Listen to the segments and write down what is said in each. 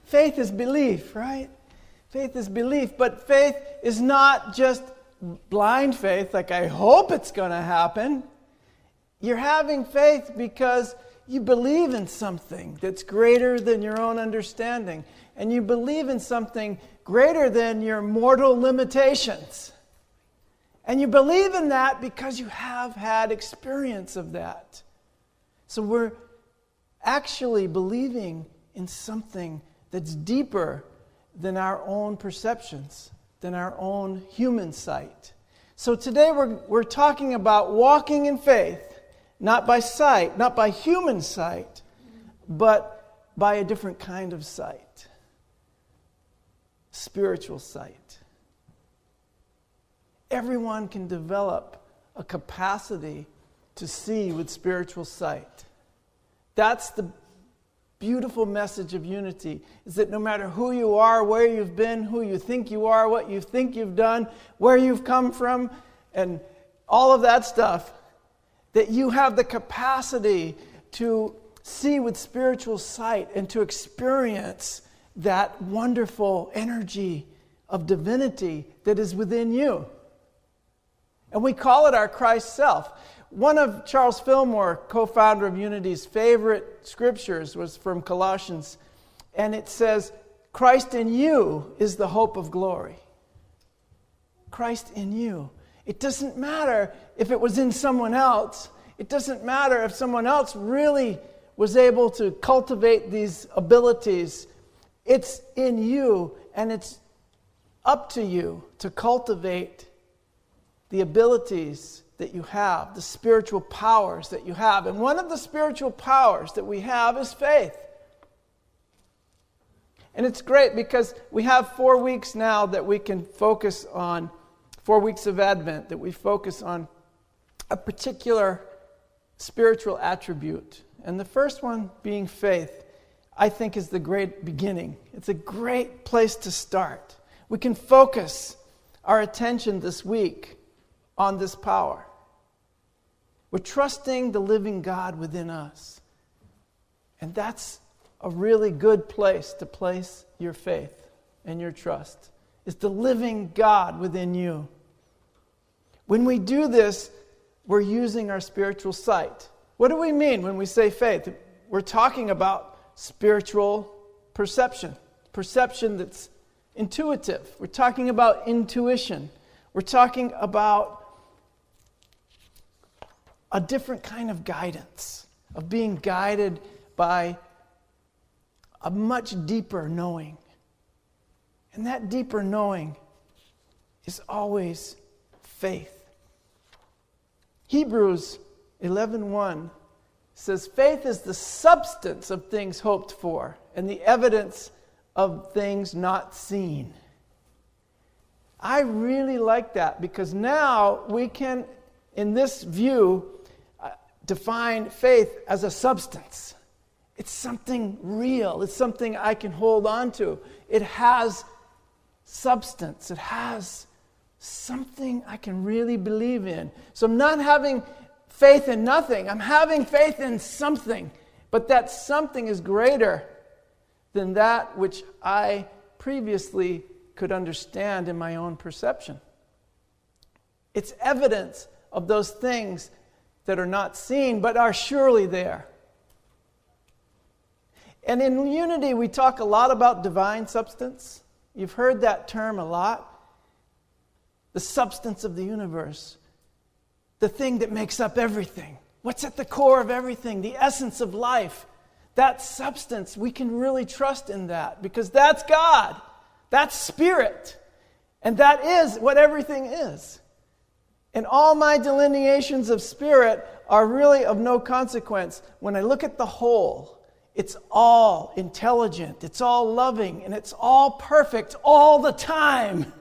Faith is belief, right? Faith is belief, but faith is not just blind faith, like I hope it's going to happen. You're having faith because you believe in something that's greater than your own understanding. And you believe in something greater than your mortal limitations. And you believe in that because you have had experience of that. So we're actually believing in something that's deeper than our own perceptions, than our own human sight. So today we're talking about walking in faith, not by sight, not by human sight, but by a different kind of sight. Spiritual sight. Everyone can develop a capacity to see with spiritual sight. That's the beautiful message of unity, is that no matter who you are, where you've been, who you think you are, what you think you've done, where you've come from, and all of that stuff, that you have the capacity to see with spiritual sight and to experience that wonderful energy of divinity that is within you. And we call it our Christ self. One of Charles Fillmore, co-founder of Unity's favorite scriptures was from Colossians. And it says, Christ in you is the hope of glory. Christ in you. It doesn't matter if it was in someone else. It doesn't matter if someone else really was able to cultivate these abilities. It's in you, and it's up to you to cultivate the abilities that you have, the spiritual powers that you have. And one of the spiritual powers that we have is faith. And it's great because we have 4 weeks now that we can focus on, 4 weeks of Advent, that we focus on a particular spiritual attribute. And the first one being faith, I think is the great beginning. It's a great place to start. We can focus our attention this week on this power. We're trusting the living God within us. And that's a really good place to place your faith and your trust. Is the living God within you. When we do this, we're using our spiritual sight. What do we mean when we say faith? We're talking about spiritual perception. Perception that's intuitive. We're talking about intuition. We're talking about a different kind of guidance, of being guided by a much deeper knowing. And that deeper knowing is always faith. Hebrews 11:1 says, faith is the substance of things hoped for and the evidence of things not seen. I really like that because now we can, in this view, define faith as a substance. It's something real. It's something I can hold on to. It has substance. It has something I can really believe in. So I'm not having faith in nothing. I'm having faith in something. But that something is greater than that which I previously could understand in my own perception. It's evidence of those things that are not seen, but are surely there. And in Unity, we talk a lot about divine substance. You've heard that term a lot. The substance of the universe. The thing that makes up everything. What's at the core of everything? The essence of life. That substance, we can really trust in that because that's God. That's spirit. And that is what everything is. And all my delineations of spirit are really of no consequence. When I look at the whole, it's all intelligent, it's all loving, and it's all perfect all the time.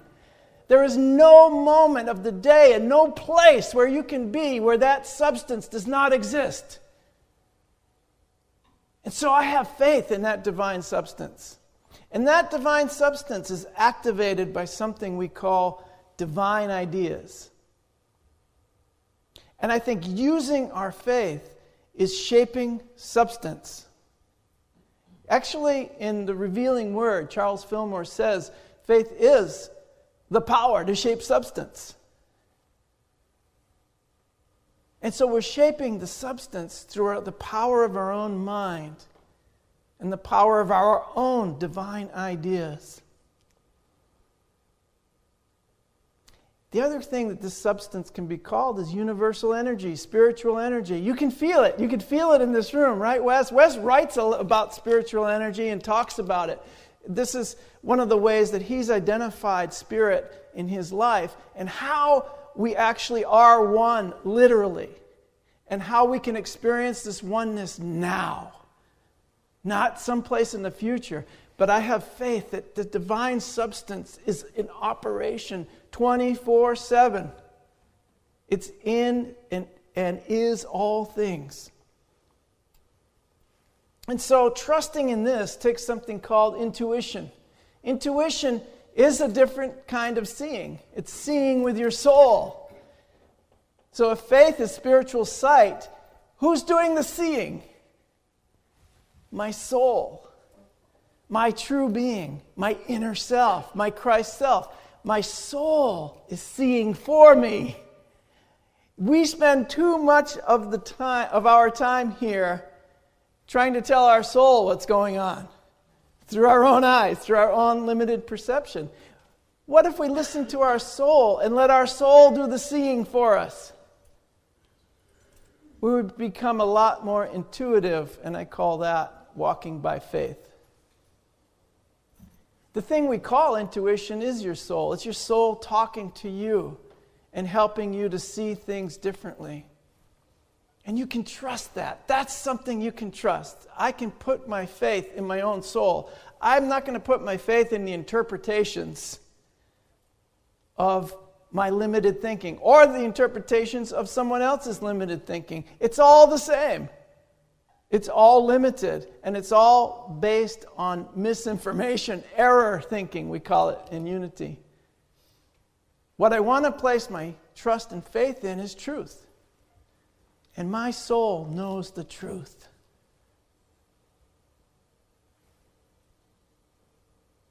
There is no moment of the day and no place where you can be where that substance does not exist. And so I have faith in that divine substance. And that divine substance is activated by something we call divine ideas. And I think using our faith is shaping substance. Actually, in the Revealing Word, Charles Fillmore says, faith is the power to shape substance. And so we're shaping the substance through the power of our own mind and the power of our own divine ideas. The other thing that this substance can be called is universal energy, spiritual energy. You can feel it. You can feel it in this room, right, Wes? Wes writes about spiritual energy and talks about it. This is one of the ways that he's identified spirit in his life and how we actually are one, literally, and how we can experience this oneness now, not someplace in the future. But I have faith that the divine substance is in operation 24/7. It's in and is all things. And so trusting in this takes something called intuition. Intuition is a different kind of seeing. It's seeing with your soul. So if faith is spiritual sight, who's doing the seeing? My soul. My true being, my inner self, my Christ self. My soul is seeing for me. We spend too much of our time here trying to tell our soul what's going on through our own eyes, through our own limited perception. What if we listen to our soul and let our soul do the seeing for us? We would become a lot more intuitive, and I call that walking by faith. The thing we call intuition is your soul. It's your soul talking to you and helping you to see things differently. And you can trust that. That's something you can trust. I can put my faith in my own soul. I'm not going to put my faith in the interpretations of my limited thinking or the interpretations of someone else's limited thinking. It's all the same. It's all limited, and it's all based on misinformation, error thinking, we call it in Unity. What I want to place my trust and faith in is truth. And my soul knows the truth.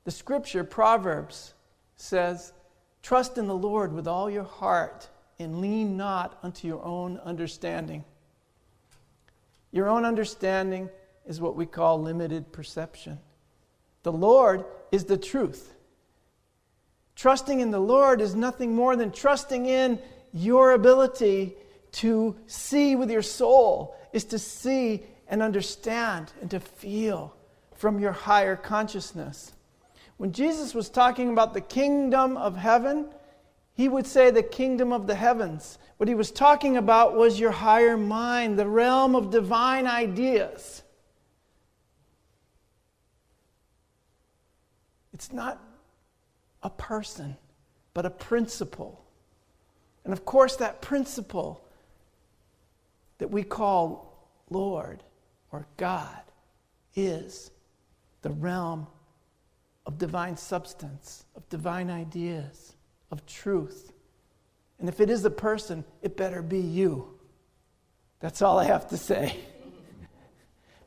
The scripture, Proverbs, says, trust in the Lord with all your heart and lean not unto your own understanding. Your own understanding is what we call limited perception. The Lord is the truth. Trusting in the Lord is nothing more than trusting in your ability to see with your soul, is to see and understand and to feel from your higher consciousness. When Jesus was talking about the kingdom of heaven, he would say the kingdom of the heavens. What he was talking about was your higher mind, the realm of divine ideas. It's not a person, but a principle. And of course, that principle that we call Lord or God is the realm of divine substance, of divine ideas, of truth. And if it is a person, it better be you. That's all I have to say.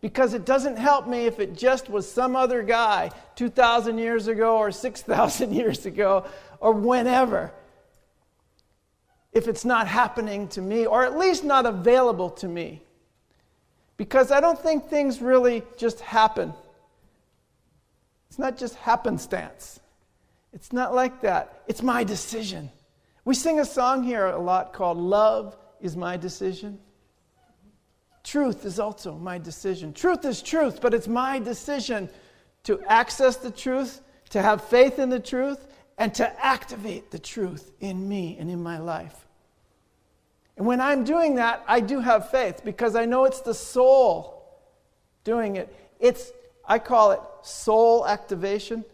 Because it doesn't help me if it just was some other guy 2,000 years ago or 6,000 years ago or whenever. If it's not happening to me, or at least not available to me. Because I don't think things really just happen. It's not just happenstance. It's not like that. It's my decision. We sing a song here a lot called Love is My Decision. Truth is also my decision. Truth is truth, but it's my decision to access the truth, to have faith in the truth, and to activate the truth in me and in my life. And when I'm doing that, I do have faith because I know it's the soul doing it. I call it soul activation.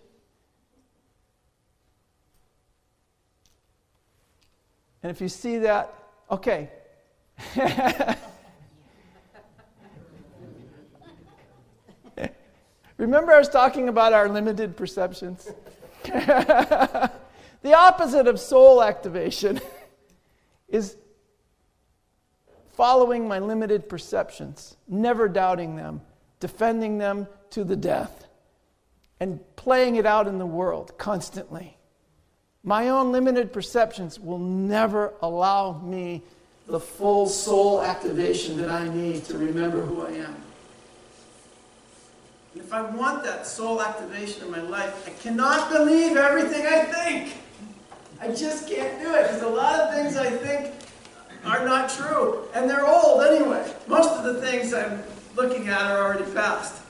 And if you see that, okay. Remember I was talking about our limited perceptions? The opposite of soul activation is following my limited perceptions, never doubting them, defending them to the death, and playing it out in the world constantly. My own limited perceptions will never allow me the full soul activation that I need to remember who I am. And if I want that soul activation in my life, I cannot believe everything I think. I just can't do it, because a lot of things I think are not true, and they're old anyway. Most of the things I'm looking at are already past.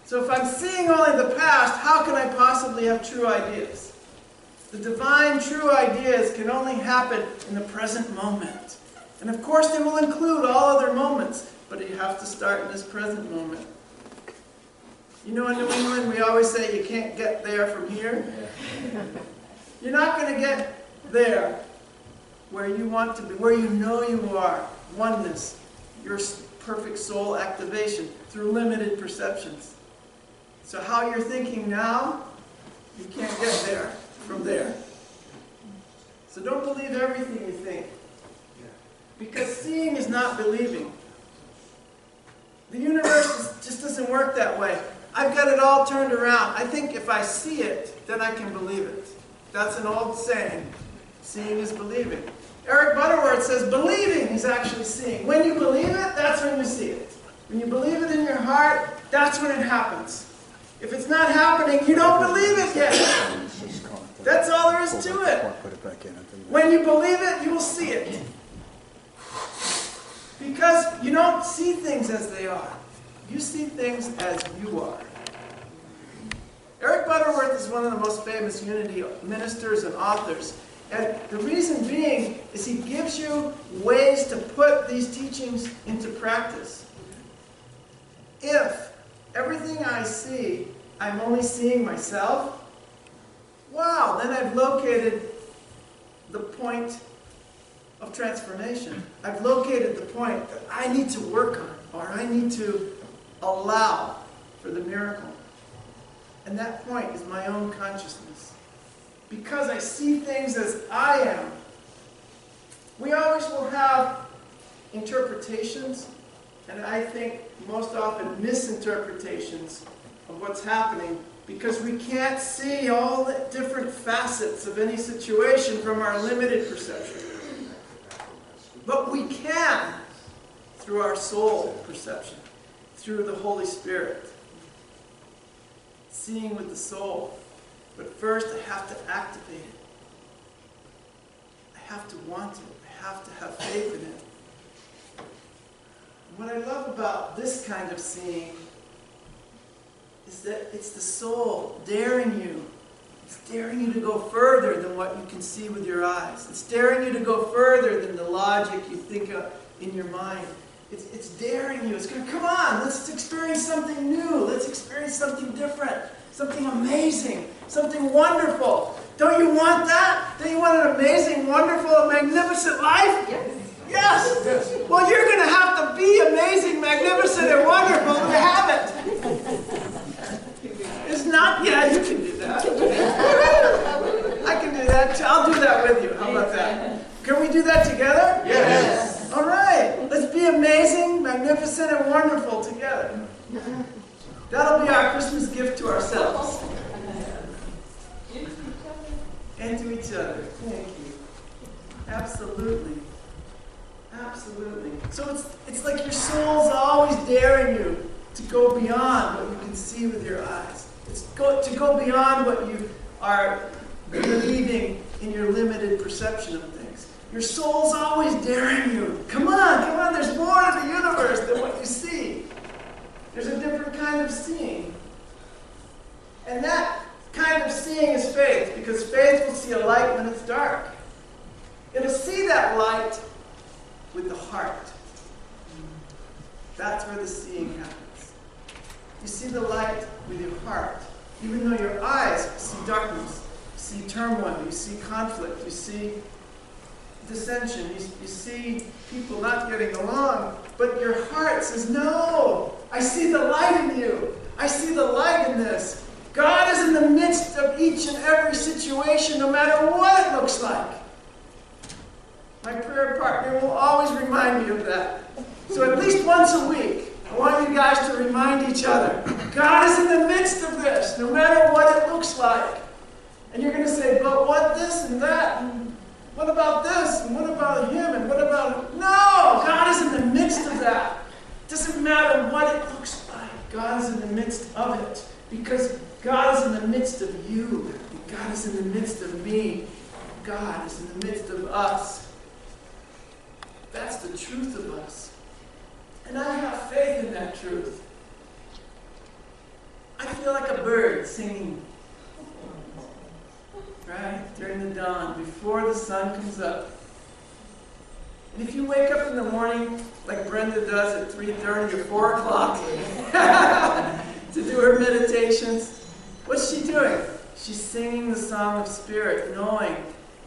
So if I'm seeing only the past, how can I possibly have true ideas? The divine true ideas can only happen in the present moment. And of course they will include all other moments, but you have to start in this present moment. You know, in New England we always say you can't get there from here. You're not going to get there where you want to be, where you know you are. Oneness, your perfect soul activation through limited perceptions. So how you're thinking now, you can't get there from there. So don't believe everything you think. Because seeing is not believing. The universe just doesn't work that way. I've got it all turned around. I think if I see it, then I can believe it. That's an old saying. Seeing is believing. Eric Butterworth says believing is actually seeing. When you believe it, that's when you see it. When you believe it in your heart, that's when it happens. If it's not happening, you don't believe it yet. That's all there is to it. When you believe it, you will see it. Because you don't see things as they are. You see things as you are. Eric Butterworth is one of the most famous unity ministers and authors. And the reason being is he gives you ways to put these teachings into practice. If everything I see, I'm only seeing myself, wow, then I've located the point of transformation. I've located the point that I need to work on, or I need to allow for the miracle. And that point is my own consciousness. Because I see things as I am. We always will have interpretations, and I think most often misinterpretations of what's happening, because we can't see all the different facets of any situation from our limited perception. But we can through our soul perception, through the Holy Spirit. Seeing with the soul. But first I have to activate it. I have to want it. I have to have faith in it. And what I love about this kind of seeing is that it's the soul daring you. It's daring you to go further than what you can see with your eyes. It's daring you to go further than the logic you think of in your mind. It's daring you. It's going to, come on, let's experience something new. Let's experience something different. Something amazing. Something wonderful. Don't you want that? Don't you want an amazing, wonderful, magnificent life? Yes. Yes. Well, you're going to have to be amazing, magnificent, and wonderful to have it. It's not, yeah, you can do that. I can do that. I'll do that with you. How about that? Can we do that together? Yes. All right. Let's be amazing, magnificent, and wonderful together. That'll be our Christmas gift to ourselves. And to each other. Thank you. Absolutely. Absolutely. So it's like your soul's always daring you to go beyond what you can see with your eyes. It's to go beyond what you are believing in your limited perception of things. Your soul's always daring you. Come on, there's more to the universe than what you see. There's a different kind of seeing. And that kind of seeing is faith, because faith will see a light when it's dark. It'll see that light with the heart. That's where the seeing happens. You see the light with your heart. Even though your eyes see darkness, you see turmoil, you see conflict, you see dissension, you see people not getting along, but your heart says, no, I see the light in you. I see the light in this. God is in the midst of each and every situation, no matter what it looks like. My prayer partner will always remind me of that. So at least once a week, I want you guys to remind each other, God is in the midst of this, no matter what it looks like. And you're going to say, but what this and that, and what about this, and what about him, and what about... No! God is in the midst of that. It doesn't matter what it looks like. God is in the midst of it. Because God is in the midst of you. And God is in the midst of me. God is in the midst of us. That's the truth of us. And I have faith in that truth. I feel like a bird singing. Right? During the dawn, before the sun comes up. And if you wake up in the morning, like Brenda does at 3:30 or 4 o'clock, to do her meditations, what's she doing? She's singing the song of spirit, knowing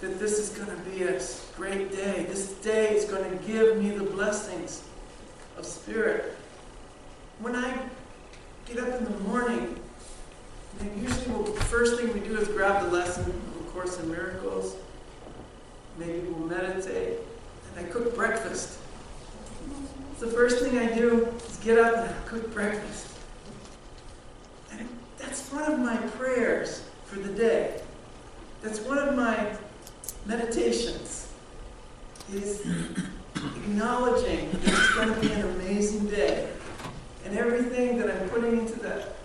that this is going to be a great day. This day is going to give me the blessings of spirit. When I get up in the morning, and usually the first thing we do is grab the lesson of A Course in Miracles. Maybe we'll meditate. And I cook breakfast. The first thing I do is get up and I cook breakfast. And that's one of my prayers for the day. That's one of my meditations, is acknowledging that it's going to be an amazing day. And everything that I'm putting into that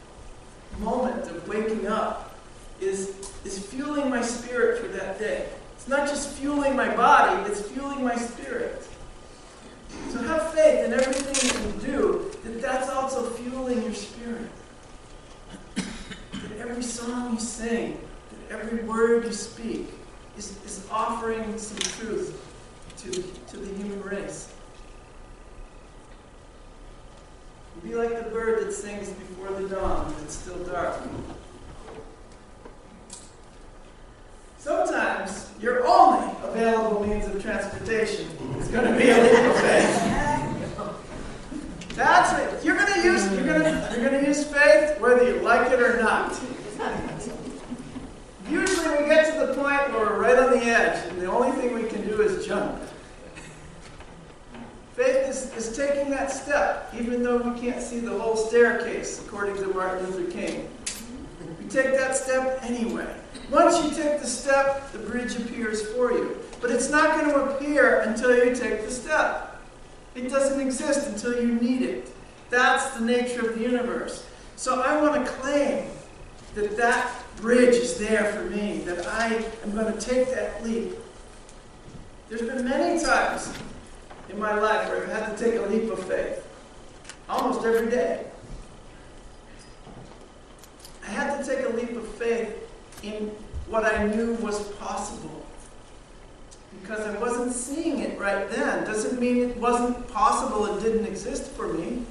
moment of waking up is fueling my spirit for that day. It's not just fueling my body, it's fueling my spirit. So have faith in everything that you do, that that's also fueling your spirit. That every song you sing, that every word you speak is offering some truth to the human race. Be like the bird that sings before the dawn when it's still dark. Sometimes your only available means of transportation is going to be a leap of faith. That's it. You're going to use faith whether you like it or not. Usually we get to the point where we're right on the edge, and the only thing we can do is jump. Faith is taking that step, even though we can't see the whole staircase, according to Martin Luther King. We take that step anyway. Once you take the step, the bridge appears for you. But it's not going to appear until you take the step. It doesn't exist until you need it. That's the nature of the universe. So I want to claim that that bridge is there for me, that I am going to take that leap. There's been many times in my life where I've had to take a leap of faith. Almost every day. I had to take a leap of faith in what I knew was possible. Because I wasn't seeing it right then. Doesn't mean it wasn't possible, it didn't exist for me.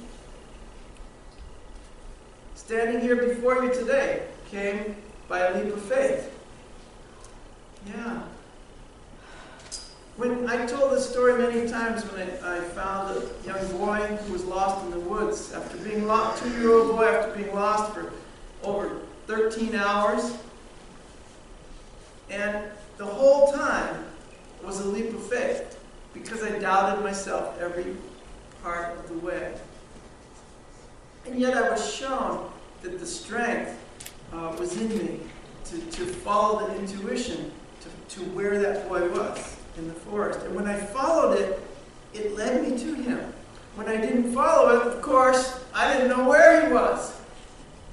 Standing here before you today came by a leap of faith. Yeah. When I told this story many times when I found a young boy who was lost in the woods after being lost, 2-year-old boy after being lost for over 13 hours. And the whole time was a leap of faith because I doubted myself every part of the way. And yet I was shown that the strength was in me to follow the intuition to where that boy was in the forest. And when I followed it, it led me to him. When I didn't follow it, of course, I didn't know where he was.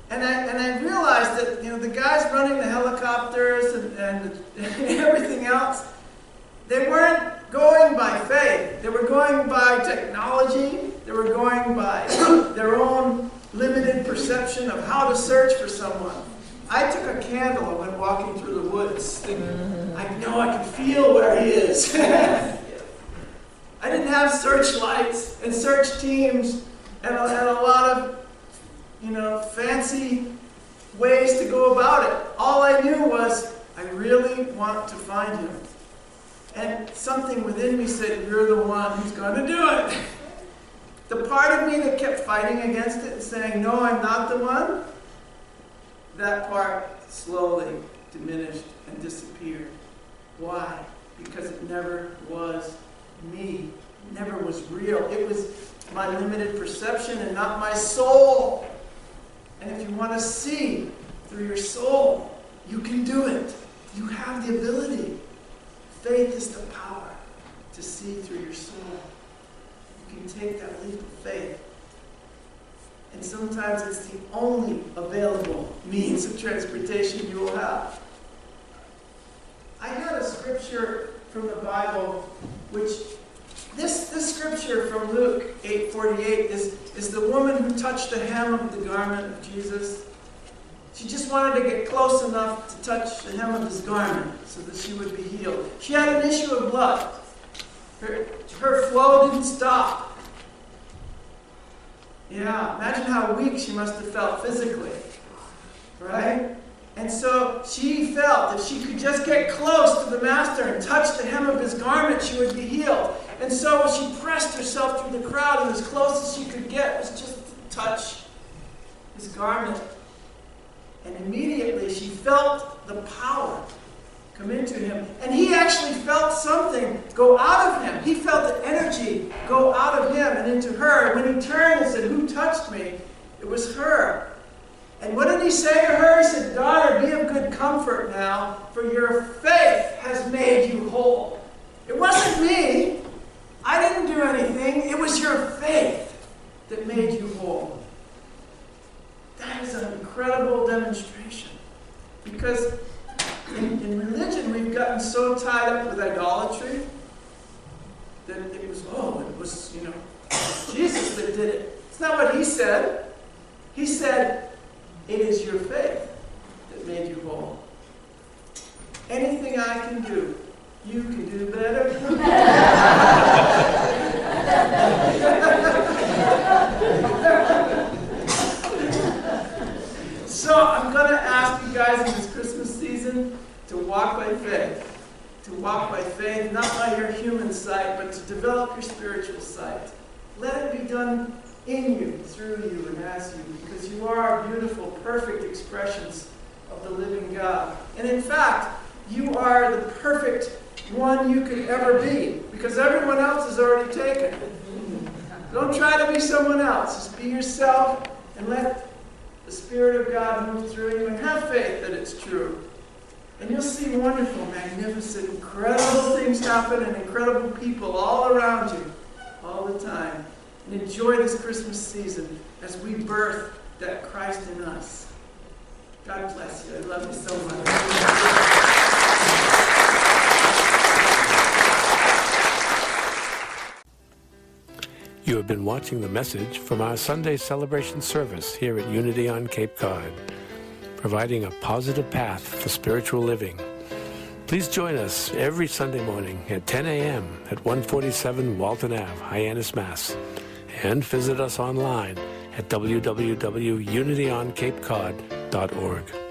And I realized that, the guys running the helicopters and everything else, they weren't going by faith. They were going by technology. They were going by their own limited perception of how to search for someone. I took a candle and went walking through the woods, thinking, I know I can feel where he is. I didn't have searchlights and search teams and a lot of fancy ways to go about it. All I knew was, I really want to find him. And something within me said, you're the one who's going to do it. The part of me that kept fighting against it and saying, no, I'm not the one, that part slowly diminished and disappeared. Why? Because it never was me It never was real. It was my limited perception and not my soul. And if you want to see through your soul, you can do it. You have the ability. Faith is the power to see through your soul. You can take that leap of faith. And sometimes it's the only available means of transportation you will have. I had a scripture from the Bible, which this scripture from Luke 8:48 is the woman who touched the hem of the garment of Jesus. She just wanted to get close enough to touch the hem of his garment so that she would be healed. She had an issue of blood. Her flow didn't stop. Yeah, imagine how weak she must have felt physically. Right? And so she felt if she could just get close to the master and touch the hem of his garment, she would be healed. And so she pressed herself through the crowd, and as close as she could get was just to touch his garment. And immediately she felt the power come into him. And he actually felt something go out of him. He felt the energy go out of him and into her. And when he turned and said, "Who touched me?" it was her. And what did he say to her? He said, "Daughter, be of good comfort now, for your faith has made you whole." It wasn't me. I didn't do anything. It was your faith that made you whole. That is an incredible demonstration. Because in religion, we've gotten so tied up with idolatry that it was Jesus that did it. It's not what he said. He said, "It is your faith that made you whole. Anything I can do, you can do better." So I'm going to ask you guys in this Christmas season to walk by faith. To walk by faith, not by your human sight, but to develop your spiritual sight. Let it be done in you, through you, and as you, because you are beautiful, perfect expressions of the living God. And in fact, you are the perfect one you could ever be, because everyone else is already taken. Don't try to be someone else. Just be yourself and let the Spirit of God move through you, and have faith that it's true. And you'll see wonderful, magnificent, incredible things happen, and incredible people all around you all the time. And enjoy this Christmas season as we birth that Christ in us. God bless you. I love you so much. You have been watching the message from our Sunday celebration service here at Unity on Cape Cod, providing a positive path for spiritual living. Please join us every Sunday morning at 10 a.m. at 147 Walton Ave, Hyannis, Mass. And visit us online at www.unityoncapecod.org.